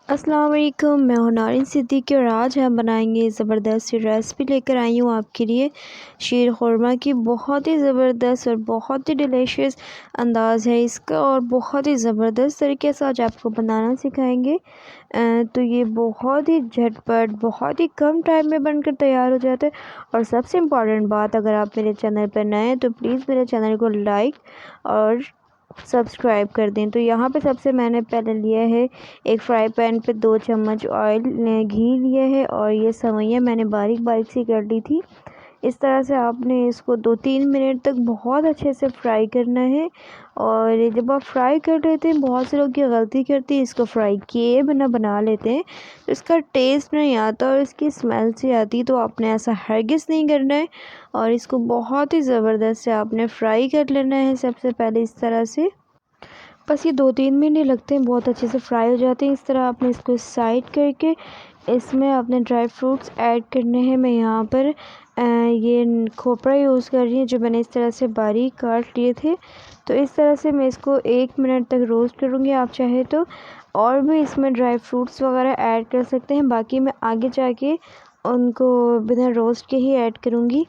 अस्सलाम वालेकुम, मैं हूं नारिन सिद्दीकी और आज हम बनाएंगे ज़बरदस्त सी रेसिपी लेकर आई हूं आपके लिए शीर खुरमा की। बहुत ही ज़बरदस्त और बहुत ही डिलीशियस अंदाज़ है इसका और बहुत ही ज़बरदस्त तरीके से आज आपको बनाना सिखाएंगे। तो ये बहुत ही झटपट बहुत ही कम टाइम में बनकर तैयार हो जाता है। और सबसे इम्पॉर्टेंट बात, अगर आप मेरे चैनल पर नए हैं तो प्लीज़ मेरे चैनल को लाइक और सब्सक्राइब कर दें। तो यहाँ पे सबसे मैंने पहले लिया है एक फ्राई पैन पे 2 चम्मच ऑयल घी लिया है और ये सेवइयाँ मैंने बारीक बारीक सी कर ली थी। इस तरह से आपने इसको 2-3 मिनट तक बहुत अच्छे से फ्राई करना है। और जब आप फ्राई कर लेते हैं, बहुत से लोग ये गलती करते हैं, इसको फ्राई किए बिना बना लेते हैं तो इसका टेस्ट नहीं आता और इसकी स्मेल सी आती है। तो आपने ऐसा हरगिज़ नहीं करना है और इसको बहुत ही ज़बरदस्त से आपने फ्राई कर लेना है सबसे पहले इस तरह से। बस ये 2-3 मिनट ही लगते हैं, बहुत अच्छे से फ्राई हो जाते हैं। इस तरह आपने इसको साइड करके इसमें अपने ड्राई फ्रूट्स ऐड करने हैं। मैं यहाँ पर ये खोपरा यूज़ कर रही हूँ जो मैंने इस तरह से बारीक काट लिए थे। तो इस तरह से मैं इसको 1 मिनट तक रोस्ट करूँगी। आप चाहे तो और भी इसमें ड्राई फ्रूट्स वगैरह ऐड कर सकते हैं, बाकी मैं आगे जाके उनको बिना रोस्ट के ही ऐड करूँगी।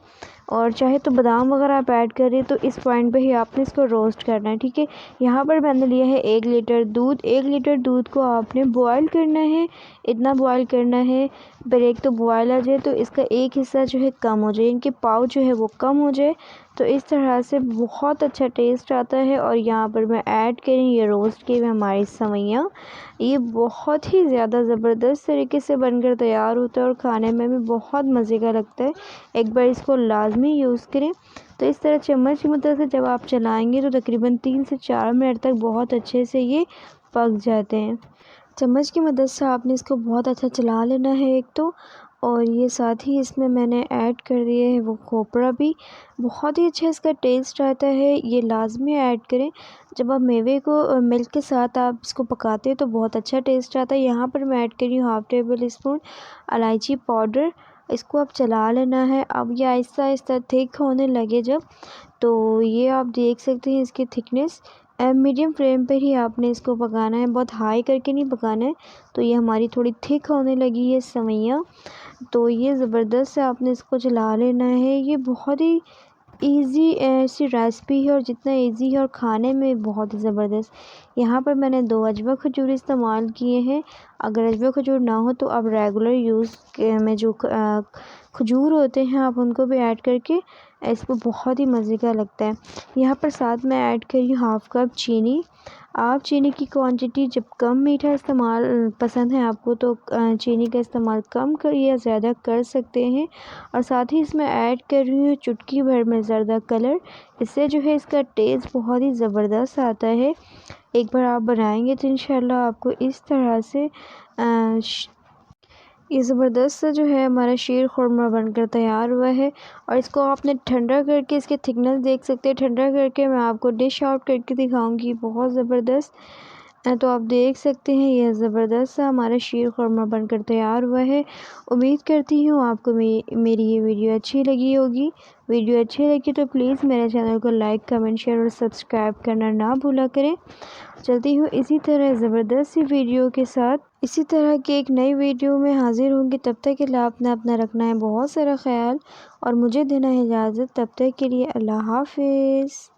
और चाहे तो बादाम वगैरह आप ऐड करें तो इस पॉइंट पे ही आपने इसको रोस्ट करना है, ठीक है। यहाँ पर मैंने लिया है 1 लीटर दूध। 1 लीटर दूध को आपने बॉयल करना है, इतना बॉयल करना है ब्रेक तो बॉयल आ जाए तो इसका एक हिस्सा जो है कम हो जाए, इनके पाव जो है वो कम हो जाए। तो इस तरह से बहुत अच्छा टेस्ट आता है। और यहाँ पर मैं ऐड करें ये रोस्ट की हुई हमारी सेवइयाँ। ये बहुत ही ज़्यादा ज़बरदस्त तरीके से बनकर तैयार होता है और खाने में भी बहुत मज़े का लगता है। एक बार इसको लाजमी यूज़ करें। तो इस तरह चम्मच की मदद से जब आप चलाएंगे तो तकरीबन 3 से 4 मिनट तक बहुत अच्छे से ये पक जाते हैं। चम्मच की मदद से आपने इसको बहुत अच्छा चला लेना है एक तो। और ये साथ ही इसमें मैंने ऐड कर दिए है वो खोपरा भी, बहुत ही अच्छा इसका टेस्ट आता है। ये लाजमी ऐड करें। जब आप मेवे को मिल्क के साथ आप इसको पकाते हैं तो बहुत अच्छा टेस्ट आता है। यहाँ पर मैं ऐड कर रही हूँ 1/2 टेबल स्पून इलायची पाउडर। इसको आप चला लेना है। अब ये आहिस्ता आहिस्ता थिक होने लगे जब, तो ये आप देख सकते हैं इसकी थिकनेस। मीडियम फ्लेम पर ही आपने इसको पकाना है, बहुत हाई करके नहीं पकाना है। तो ये हमारी थोड़ी थिक होने लगी है सेवइयाँ। तो ये ज़बरदस्त से आपने इसको चला लेना है। ये बहुत ही ईज़ी ऐसी रेसिपी है और जितना ईज़ी है और खाने में बहुत ही ज़बरदस्त। यहाँ पर मैंने 2 अजवा खजूर इस्तेमाल किए हैं। अगर अजवा खजूर ना हो तो आप रेगुलर यूज़ में जो खजूर होते हैं आप उनको भी ऐड करके इसको बहुत ही मज़े का लगता है। यहाँ पर साथ में ऐड करी 1/2 कप चीनी। आप चीनी की क्वांटिटी जब कम मीठा इस्तेमाल पसंद है आपको तो चीनी का इस्तेमाल कम कर या ज़्यादा कर सकते हैं। और साथ ही इसमें ऐड कर रही हूँ चुटकी भर में ज़र्दा कलर। इससे जो है इसका टेस्ट बहुत ही ज़बरदस्त आता है। एक बार आप बनाएंगे तो इंशाल्लाह आपको इस तरह से ये ज़बरदस्त सा जो है हमारा शीर खुरमा बनकर तैयार हुआ है। और इसको आपने ठंडा करके इसकी थिकनेस देख सकते हैं। ठंडा करके मैं आपको डिश आउट करके दिखाऊंगी, बहुत ज़बरदस्त। तो आप देख सकते हैं यह ज़बरदस्त सा हमारा शीर खुरमा बनकर तैयार हुआ है। उम्मीद करती हूँ आपको मेरी ये वीडियो अच्छी लगी होगी। वीडियो अच्छी लगी तो प्लीज़ मेरे चैनल को लाइक कमेंट शेयर और सब्सक्राइब करना ना भूला करें। चलती हूँ इसी तरह ज़बरदस्त सी वीडियो के साथ, इसी तरह की एक नई वीडियो में हाज़िर होंगी। तब तक के लिए आपने अपना रखना है बहुत सारा ख्याल और मुझे देना है इजाज़त। तब तक के लिए अल्लाह हाफ़िज़।